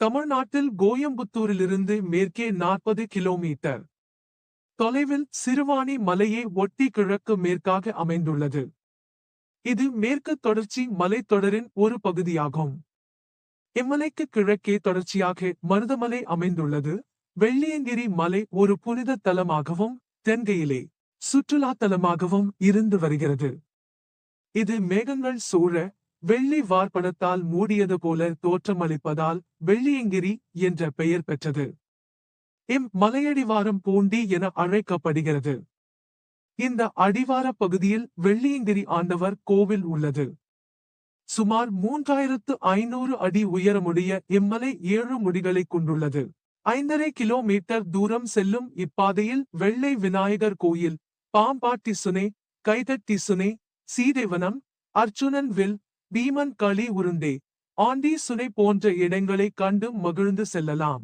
தமிழ்நாட்டில் கோயம்புத்தூரிலிருந்து மேற்கே 40 கிலோமீட்டர் தொலைவில் சிறுவாணி மலையை ஒட்டி கிழக்கு மேற்காக அமைந்துள்ளது. இது மேற்கு தொடர்ச்சி மலைத்தொடரின் ஒரு பகுதியாகும். இம்மலைக்கு கிழக்கே தொடர்ச்சியாக மருதமலை அமைந்துள்ளது. வெள்ளியங்கிரி மலை ஒரு புனித தலமாகவும் தென்கையிலே சுற்றுலா தலமாகவும் இருந்து வருகிறது. இது மேகங்கள் சூழ வெள்ளி வார்ப்படத்தால் மூடியது போல தோற்றமளிப்பதால் வெள்ளியங்கிரி என்ற பெயர் பெற்றது. மலையடிவாரம் பூண்டி என அழைக்கப்படுகிறது. இந்த அடிவார பகுதியில் வெள்ளியங்கிரி ஆண்டவர் கோவில் உள்ளது. சுமார் 3500 அடி உயரமுடைய இம்மலை 7 முடிகளை கொண்டுள்ளது. 5.5 கிலோமீட்டர் தூரம் செல்லும் இப்பாதையில் வெள்ளை விநாயகர் கோயில், பாம்பாட்டி சுனை, கைதட்டி சுனை, சீதேவனம், அர்ச்சுனன் வில், பீமன் களி உருண்டே, ஆண்டி சுனை போன்ற இடங்களை கண்டு மகிழ்ந்து செல்லலாம்.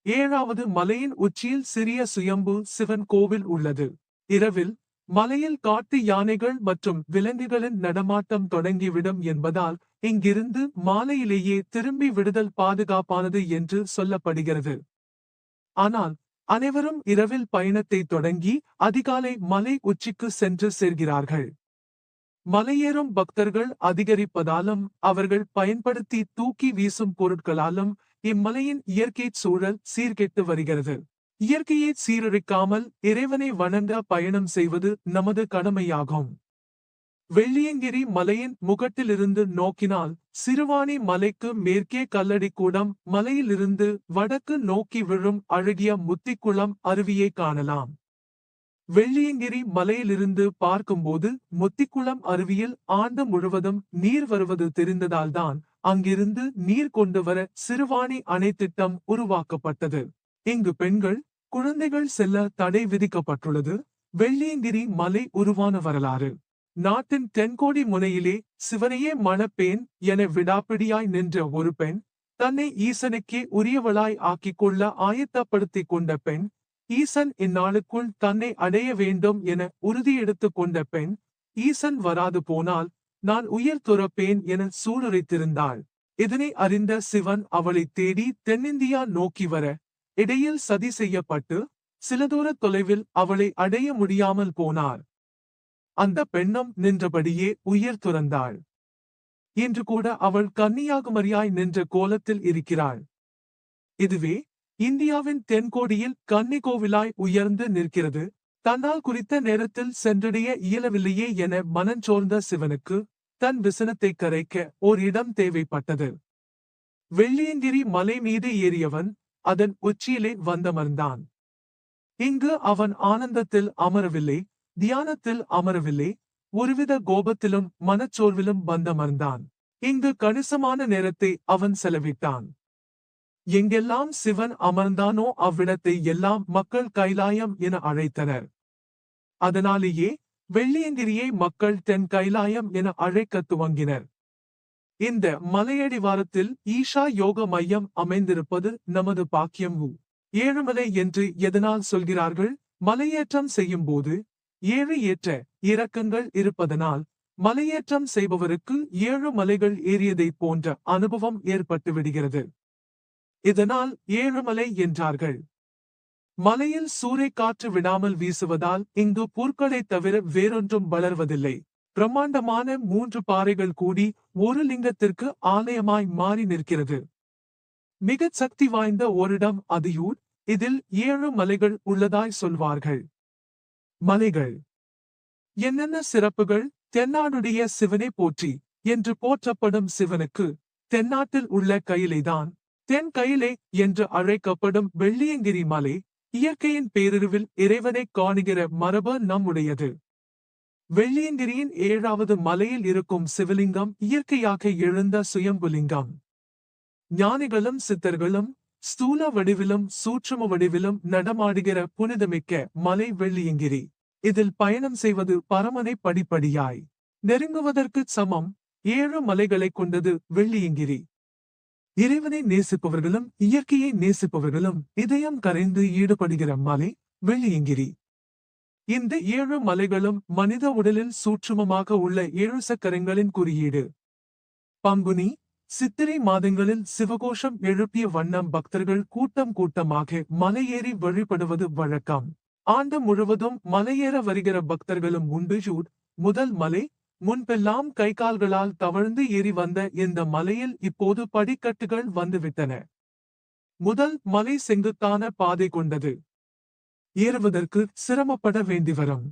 7வது மலையின் உச்சியில் சிறிய சுயம்பு சிவன் கோவில் உள்ளது. இரவில் மலையில் காட்டு யானைகள் மற்றும் விலங்குகளின் நடமாட்டம் தொடங்கிவிடும் என்பதால் இங்கிருந்து மாலையிலேயே திரும்பி விடுதல் பாதுகாப்பானது என்று சொல்லப்படுகிறது. ஆனால் அனைவரும் இரவில் பயணத்தை தொடங்கி அதிகாலை மலை உச்சிக்கு சென்று சேர்கிறார்கள். மலையேறும் பக்தர்கள் அதிகரிப்பதாலும் அவர்கள் பயன்படுத்தி தூக்கி வீசும் பொருட்களாலும் இம்மலையின் இயற்கை சூழல் சீர்கெட்டு வருகிறது. இயற்கையை சீரழிக்காமல் இறைவனை வணங்க பயணம் செய்வது நமது கடமையாகும். வெள்ளியங்கிரி மலையின் முகட்டிலிருந்து நோக்கினால் சிறுவாணி மலைக்கு மேற்கே கல்லடிக்கூடம் மலையிலிருந்து வடக்கு நோக்கி விழும் அழகிய முத்திக்குளம் அருவியை காணலாம். வெள்ளியங்கிரி மலையிலிருந்து பார்க்கும்போது முத்திக்குளம் அருவியில் ஆண்டு முழுவதும் நீர் வருவது தெரிந்ததால்தான் அங்கிருந்து நீர் கொண்டு வர சிறுவாணி அணை திட்டம் உருவாக்கப்பட்டது. இங்கு பெண்கள், குழந்தைகள் செல்ல தடை விதிக்கப்பட்டுள்ளது. வெள்ளியங்கிரி மலை உருவான வரலாறு. நாட்டின் தென்கோடி முனையிலே சிவனையே மணப்பேன் என விடாப்பிடியாய் நின்ற ஒரு பெண், தன்னை ஈசனுக்கே உரியவளாய் ஆக்கிக் கொள்ள ஆயத்தப்படுத்திக் கொண்ட பெண், ஈசன் இந்நாளுக்குள் தன்னை அடைய வேண்டும் என உறுதியெடுத்துக் கொண்ட பெண், ஈசன் வராது போனால் நான் உயிர் துறப்பேன் என சூளுரைத்திருந்தாள். இதனை அறிந்த சிவன் அவளை தேடி தென்னிந்தியா நோக்கி வர, இடையில் சதி செய்யப்பட்டு சில தூர தொலைவில் அவளை அடைய முடியாமல் போனார். அந்த பெண்ணும் நின்றபடியே உயிர் துறந்தாள். இன்று கூட அவள் கன்னியாகுமரியாய் நின்ற கோலத்தில் இருக்கிறாள். இதுவே இந்தியாவின் தென்கோடியில் கன்னிகோவிலாய் உயர்ந்து நிற்கிறது. தன்னால் குறித்த நேரத்தில் சென்றடைய இயலவில்லையே என மனஞ்சோர்ந்த சிவனுக்கு தன் விசனத்தை கரைக்க ஓர் இடம் தேவைப்பட்டது. வெள்ளியங்கிரி மலை மீது ஏறியவன் அதன் உச்சியிலே வந்தமர்ந்தான். இங்கு அவன் ஆனந்தத்தில் அமரவில்லை, தியானத்தில் அமரவில்லை, ஒருவித கோபத்திலும் மனச்சோர்விலும் வந்தமர்ந்தான். இங்கு கணிசமான நேரத்தை அவன் செலவிட்டான். எங்கெல்லாம் சிவன் அமர்ந்தானோ அவ்விடத்தை எல்லாம் மக்கள் கைலாயம் என அழைத்தனர். அதனாலேயே வெள்ளியங்கிரியை மக்கள் தென் கைலாயம் என அழைக்கத் துவங்கினர். இந்த மலையடிவாரத்தில் ஈஷா யோக மையம் அமைந்திருப்பது நமது பாக்கியம். ஏழுமலை என்று எதனால் சொல்கிறார்கள்? மலையேற்றம் செய்யும் போது 7 ஏற்ற இறக்கங்கள் இருப்பதனால் மலையேற்றம் செய்பவருக்கு 7 மலைகள் ஏறியதைப் போன்ற அனுபவம் ஏற்பட்டு விடுகிறது. இதனால் ஏழுமலை என்றார்கள். மலையில் சூறைக்காற்று விடாமல் வீசுவதால் இங்கு புற்களை தவிர வேறொன்றும் வளர்வதில்லை. பிரம்மாண்டமான 3 பாறைகள் கூடி ஒரு லிங்கத்திற்கு ஆலயமாய் மாறி நிற்கிறது. மிகச் சக்தி வாய்ந்த ஓரிடம் அதியூர். இதில் 7 மலைகள் உள்ளதாய் சொல்வார்கள். மலைகள் என்னென்ன சிறப்புகள்? தென்னாடுடைய சிவனே போற்றி என்று போற்றப்படும் சிவனுக்கு தென்னாட்டில் உள்ள கையிலைதான் தென் கையிலை என்று அழைக்கப்படும் வெள்ளியங்கிரி மலை இயற்கையின் பேரிருவில் இறைவனை காணுகிற மரபு நம்முடையது. வெள்ளியங்கிரியின் 7வது மலையில் இருக்கும் சிவலிங்கம் இயற்கையாக எழுந்த சுயம்புலிங்கம். ஞானிகளும் சித்தர்களும் ஸ்தூல வடிவிலும் சூட்சும வடிவிலும் நடமாடுகிற புனிதமிக்க மலை வெள்ளியங்கிரி. இதில் பயணம் செய்வது பரமனை படிப்படியாய் நெருங்குவதற்கு சமம். 7 மலைகளை கொண்டது வெள்ளியங்கிரி. இறைவனை நேசிப்பவர்களும் இயற்கையை நேசிப்பவர்களும் இதயம் கரைந்து ஈடுபடுகிற மலை வெள்ளியங்கிரி. இந்த 7 மலைகளும் மனித உடலில் சூட்சுமமாக உள்ள 7 சக்கரங்களின் குறியீடு. பங்குனி, சித்திரை மாதங்களில் சிவகோஷம் எழுப்பிய வண்ணம் பக்தர்கள் கூட்டம் கூட்டமாக மலையேறி வழிபடுவது வழக்கம். ஆண்டு முழுவதும் மலையேற வருகிற பக்தர்களும் உண்டு. முதல் மலை. முன்பெல்லாம் கைகால்களால் தவழ்ந்து ஏறி வந்த இந்த மலையில் இப்போது படிக்கட்டுகள் வந்துவிட்டன. முதல் மலை செங்குத்தான பாதை கொண்டது. ஏறுவதற்கு சிரமப்பட வேண்டி வரும்.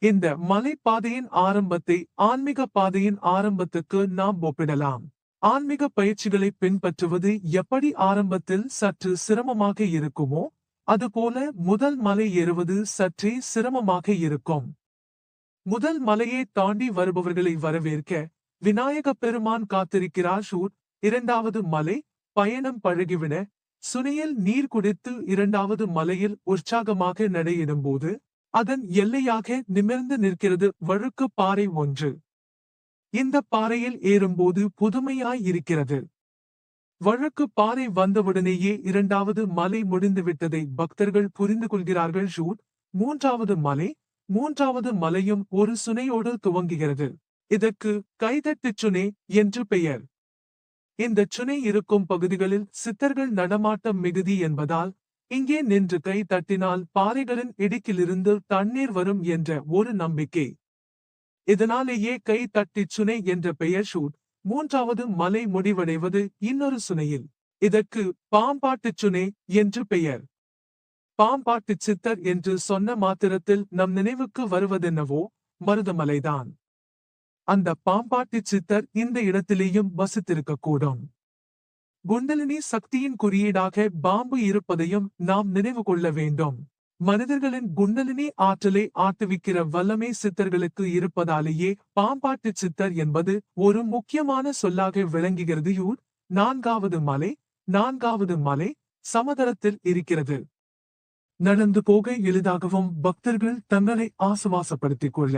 இந்த மலை பாதையின் ஆரம்பத்தை ஆன்மீக பாதையின் ஆரம்பத்துக்கு நாம் ஒப்பிடலாம். ஆன்மீக பயிற்சிகளை பின்பற்றுவது எப்படி ஆரம்பத்தில் சற்று சிரமமாக இருக்குமோ அதுபோல முதல் மலை ஏறுவது சற்றே சிரமமாக இருக்கும். முதல் மலையை தாண்டி வருபவர்களை வரவேற்க விநாயகப் பெருமான் காத்திருக்கிறார். இரண்டாவது மலை. பயணம் பழகிவிட சுனையில் நீர் குடித்து இரண்டாவது மலையில் உற்சாகமாக நடையிடும்போது அதன் எல்லையாக நிமிர்ந்து நிற்கிறது வழுக்கு பாறை ஒன்று. இந்த பாறையில் ஏறும்போது புதுமையாய் இருக்கிறது. வழுக்கு பாறை வந்தவுடனேயே இரண்டாவது மலை முடிந்துவிட்டதை பக்தர்கள் புரிந்து கொள்கிறார்கள். மூன்றாவது மலை. மூன்றாவது மலையும் ஒரு சுனையோடு துவங்குகிறது. இதற்கு கைதட்டுச் சுனை என்று பெயர். இந்த சுனை இருக்கும் பகுதிகளில் சித்தர்கள் நடமாட்டம் மிகுதி என்பதால் இங்கே நின்று கை தட்டினால் பாறைகளின் இடுக்கிலிருந்து தண்ணீர் வரும் என்ற ஒரு நம்பிக்கை. இதனாலேயே கை தட்டிச் சுனை என்ற பெயர். மூன்றாவது மலை முடிவடைவது இன்னொரு சுனையில். இதற்கு பாம்பாட்டுச் சுனை என்று பெயர். பாம்பாட்டுச் சித்தர் என்று சொன்ன மாத்திரத்தில் நம் நினைவுக்கு வருவதென்னவோ மருதமலைதான். அந்த பாம்பாட்டுச் சித்தர் இந்த இடத்திலேயும் வசித்திருக்கக்கூடும். குண்டலினி சக்தியின் குறியீடாக பாம்பு இருப்பதையும் நாம் நினைவு கொள்ள வேண்டும். மனிதர்களின் குண்டலினி ஆற்றலை ஆட்டுவிக்கிற வல்லமை சித்தர்களுக்கு இருப்பதாலேயே பாம்பாட்டுச் சித்தர் என்பது ஒரு முக்கியமான சொல்லாக விளங்குகிறது. நான்காவது மலை. நான்காவது மலை சமதளத்தில் இருக்கிறது. நடந்து போக எளிதாகவும் பக்தர்கள் தங்களை ஆசுவாசப்படுத்திக் கொள்ள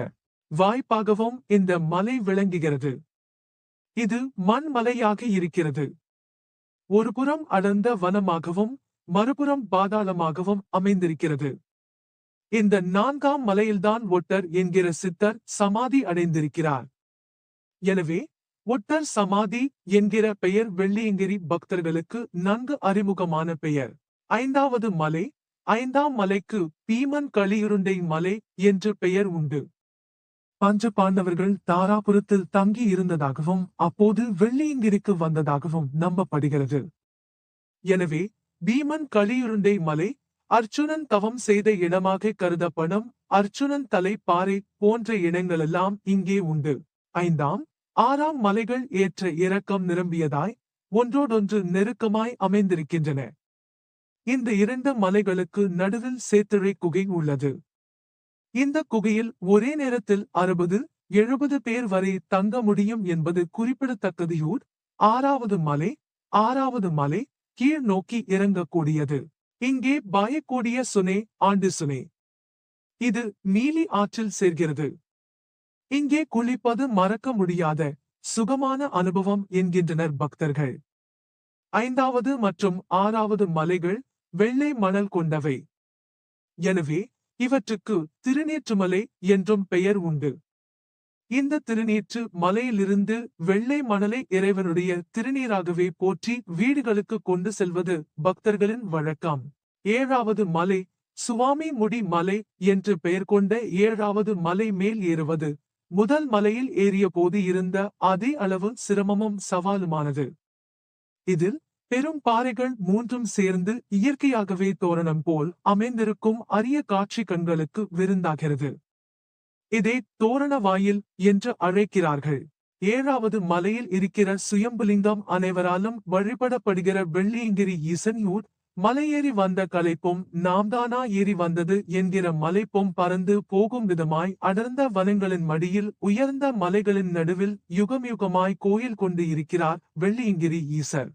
வாய்ப்பாகவும் இந்த மலை விளங்குகிறது. இது மண் மலையாக இருக்கிறது. ஒருபுறம் அடர்ந்த வனமாகவும் மறுபுறம் பாதாளமாகவும் அமைந்திருக்கிறது. இந்த நான்காம் மலையில்தான் ஒட்டர் என்கிற சித்தர் சமாதி அடைந்திருக்கிறார். எனவே ஒட்டர் சமாதி என்கிற பெயர் வெள்ளியங்கிரி பக்தர்களுக்கு நன்கு அறிமுகமான பெயர். ஐந்தாவது மலை. ஐந்தாம் மலைக்கு பீமன் களியுருண்டை மலை என்று பெயர் உண்டு. பஞ்ச பாண்டவர்கள் தாராபுரத்தில் தங்கி இருந்ததாகவும் அப்போது வெள்ளியங்கிரிக்கு வந்ததாகவும் நம்பப்படுகிறது. எனவே பீமன் களியுருண்டை மலை அர்ச்சுனன் தவம் செய்த இடமாக கருதப்படும் அர்ச்சுனன் தலை பாறை போன்ற இடங்களெல்லாம் இங்கே உண்டு. ஐந்தாம் ஆறாம் மலைகள் ஏற்ற இறக்கம் நிரம்பியதாய் ஒன்றோடொன்று நெருக்கமாய் அமைந்திருக்கின்றன. இந்த இரண்டு மலைகளுக்கு நடுவில் சேத்திழை குகை உள்ளது. இந்த குகையில் ஒரே நேரத்தில் 60-70 பேர் வரை தங்க முடியும் என்பது குறிப்பிடத்தக்கது. ஆறாவது மலை. ஆறாவது மலை கீழ் நோக்கி இறங்கக்கூடியது. இங்கே பாயக்கூடிய சுனை ஆண்டு சுனை. இது நீலி ஆற்றில் சேர்கிறது. இங்கே குளிப்பது மறக்க முடியாத சுகமான அனுபவம் என்கின்றனர் பக்தர்கள். ஐந்தாவது மற்றும் ஆறாவது மலைகள் வெள்ளை மணல் கொண்டவை. எனவே இவற்றுக்கு திருநீற்றுமலை என்றும் பெயர் உண்டு. இந்த திருநீற்று மலையிலிருந்து வெள்ளை மணலை இறைவனுடைய திருநீராகவே போற்றி வீடுகளுக்கு கொண்டு செல்வது பக்தர்களின் வழக்கம். ஏழாவது மலை சுவாமி முடி மலை என்று பெயர் கொண்ட ஏழாவது மலை மேல் ஏறுவது முதல் மலையில் ஏறிய போது இருந்த அதே அளவு சிரமமும் சவாலுமானது. இதில் பெரும் பாறைகள் மூன்றும் சேர்ந்து இயற்கையாகவே தோரணம் போல் அமைந்திருக்கும் அரிய காட்சி கண்களுக்கு விருந்தாகிறது. இதை தோரண வாயில் என்று அழைக்கிறார்கள். ஏழாவது மலையில் இருக்கிற சுயம்புலிங்கம் அனைவராலும் வழிபடப்படுகிற வெள்ளியங்கிரி ஈசன். மலையேறி வந்த களைப்பும் நாம்தானா ஏறி வந்தது என்கிற மலைப்பும் பறந்து போகும் விதமாய் அடர்ந்த வனங்களின் மடியில் உயர்ந்த மலைகளின் நடுவில் யுகம் யுகமாய் கோயில் கொண்டு இருக்கிறார் வெள்ளியங்கிரி ஈசர்.